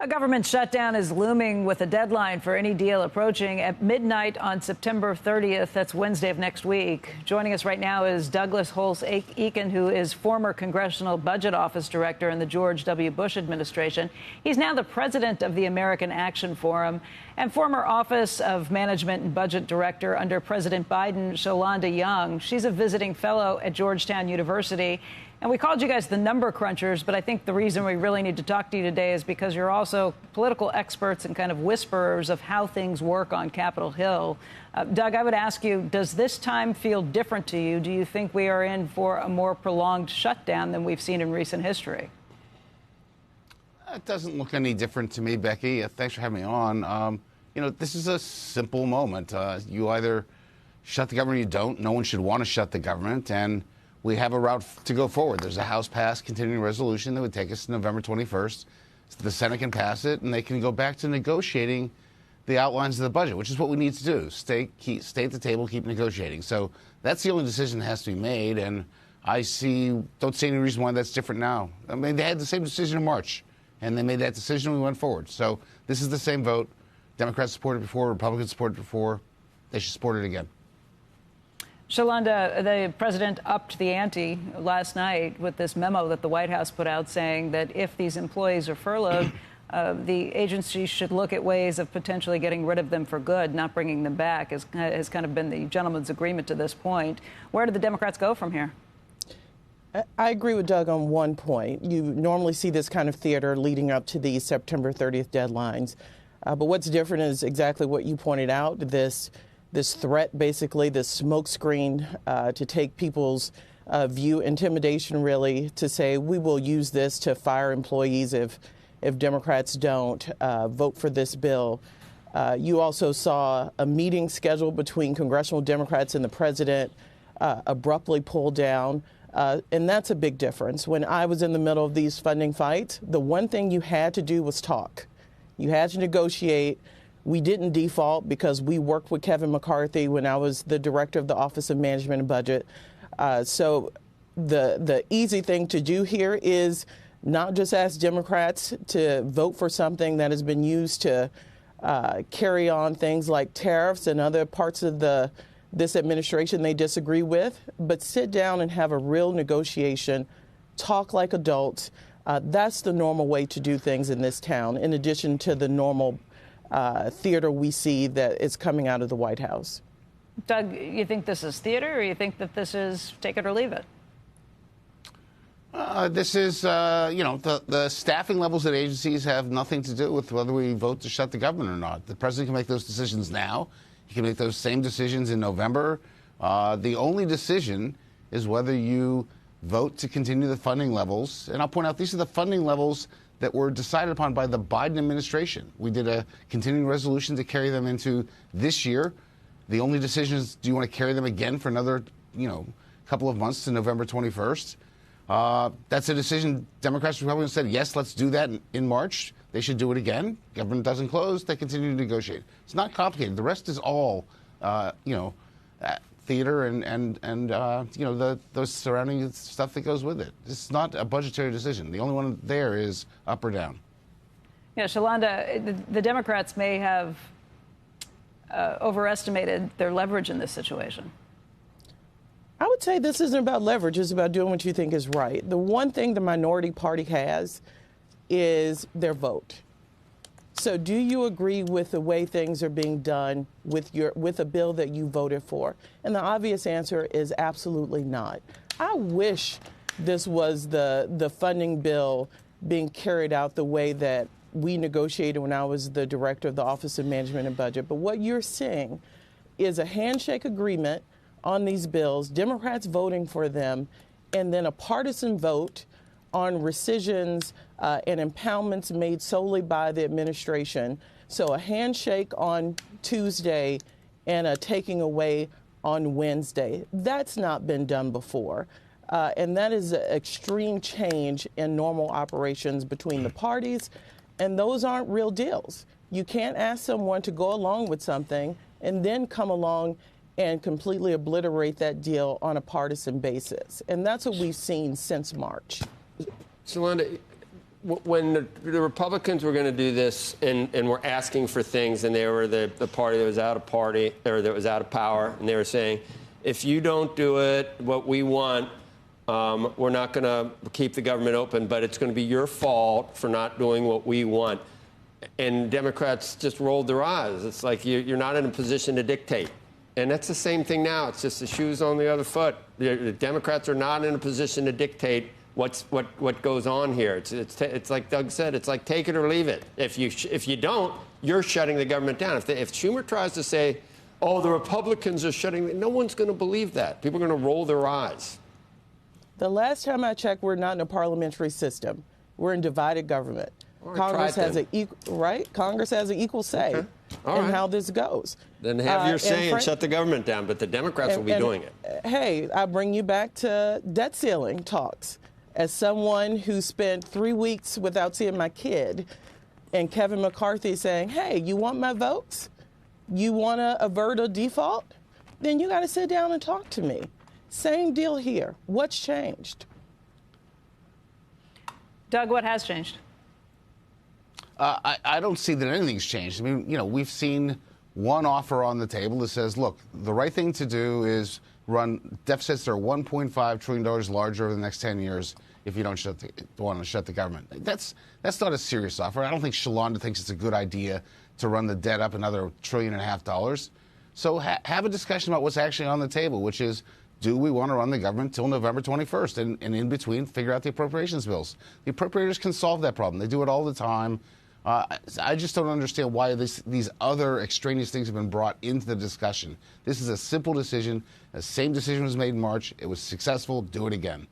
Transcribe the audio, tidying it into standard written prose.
A government shutdown is looming with a deadline for any deal approaching at midnight on September 30th. That's Wednesday of next week. Joining us right now is Douglas Holtz-Eakin, who is former Congressional Budget Office Director in the George W. Bush administration. He's now the president of the American Action Forum and former Office of Management and Budget Director under President Biden, Shalonda Young. She's a visiting fellow at Georgetown University. And we called you guys the number crunchers, but I think the reason we really need to talk to you today is because you're also political experts and kind of whisperers of how things work on Capitol Hill. Doug, I would ask you, does this time feel different to you? Do you think we are in for a more prolonged shutdown than we've seen in recent history? It doesn't look any different to me, Becky. Thanks for having me on. This is a simple moment. You either shut the government or you don't. No one should want to shut the government. And we have a route to go forward. There's a House-passed continuing resolution that would take us to November 21st. The Senate can pass it, and they can go back to negotiating the outlines of the budget, which is what we need to do. Stay at the table, keep negotiating. So that's the only decision that has to be made, and don't see any reason why that's different now. I mean, they had the same decision in March, and they made that decision and we went forward. So this is the same vote. Democrats supported it before, Republicans supported it before. They should support it again. Shalonda, the president upped the ante last night with this memo that the White House put out saying that if these employees are furloughed, the agency should look at ways of potentially getting rid of them for good, not bringing them back, has kind of been the gentleman's agreement to this point. Where do the Democrats go from here? I agree with Doug on one point. You normally see this kind of theater leading up to the September 30th deadlines. But what's different is exactly what you pointed out, this threat, basically, this smokescreen to take people's view, intimidation, really, to say we will use this to fire employees if Democrats don't vote for this bill. You also saw a meeting scheduled between congressional Democrats and the president abruptly pulled down. And that's a big difference. When I was in the middle of these funding fights, the one thing you had to do was talk. You had to negotiate. We didn't default because we worked with Kevin McCarthy when I was the director of the Office of Management and Budget. So the easy thing to do here is not just ask Democrats to vote for something that has been used to carry on things like tariffs and other parts of this administration they disagree with, but sit down and have a real negotiation, talk like adults. That's the normal way to do things in this town, in addition to the normal theater we see that is coming out of the White House. Doug, you think this is theater, or you think that this is take it or leave it? This is, the staffing levels at agencies have nothing to do with whether we vote to shut the government or not. The president can make those decisions now. He can make those same decisions in November. The only decision is whether you vote to continue the funding levels. And I'll point out, these are the funding levels that were decided upon by the Biden administration. We did a continuing resolution to carry them into this year. The only decision is, do you want to carry them again for another, couple of months to November 21st? That's a decision Democrats and Republicans said, yes, let's do that in March. They should do it again. Government doesn't close. They continue to negotiate. It's not complicated. The rest is all, theater and those surrounding stuff that goes with it. It's not a budgetary decision. The only one there is up or down. Yeah, Shalonda, the Democrats may have overestimated their leverage in this situation. I would say this isn't about leverage. It's about doing what you think is right. The one thing the minority party has is their vote. So do you agree with the way things are being done with a bill that you voted for? And the obvious answer is absolutely not. I wish this was the funding bill being carried out the way that we negotiated when I was the director of the Office of Management and Budget. But what you're seeing is a handshake agreement on these bills, Democrats voting for them, and then a partisan vote on rescissions and impoundments made solely by the administration. So a handshake on Tuesday and a taking away on Wednesday. That's not been done before. And that is an extreme change in normal operations between the parties. And those aren't real deals. You can't ask someone to go along with something and then come along and completely obliterate that deal on a partisan basis. And that's what we've seen since March. Shalonda, when the Republicans were going to do this and were asking for things, and they were the party that was out of power, and they were saying, if you don't do it, what we want, we're not going to keep the government open, but it's going to be your fault for not doing what we want. And Democrats just rolled their eyes. It's like you're not in a position to dictate. And that's the same thing now. It's just the shoe's on the other foot. The Democrats are not in a position to dictate what goes on here. It's like Doug said. It's like take it or leave it. If you don't, you're shutting the government down. If Schumer tries to say, "Oh, the Republicans are shutting," no one's going to believe that. People are going to roll their eyes. The last time I checked, we're not in a parliamentary system. We're in divided government. Congress has an equal say in how this goes. Then have your say and shut the government down, but the Democrats will be doing it. Hey, I bring you back to debt ceiling talks. As someone who spent 3 weeks without seeing my kid, and Kevin McCarthy saying, hey, you want my votes? You want to avert a default? Then you got to sit down and talk to me. Same deal here. What's changed? Doug, what has changed? I don't see that anything's changed. I mean, you know, we've seen one offer on the table that says, look, the right thing to do is run deficits that are $1.5 trillion larger over the next 10 years if you don't want to shut the government. That's not a serious offer. I don't think Shalanda thinks it's a good idea to run the debt up another $1.5 trillion. So have a discussion about what's actually on the table, which is, do we want to run the government till November 21st? And in between, figure out the appropriations bills. The appropriators can solve that problem. They do it all the time. I just don't understand why these other extraneous things have been brought into the discussion. This is a simple decision. The same decision was made in March. It was successful. Do it again.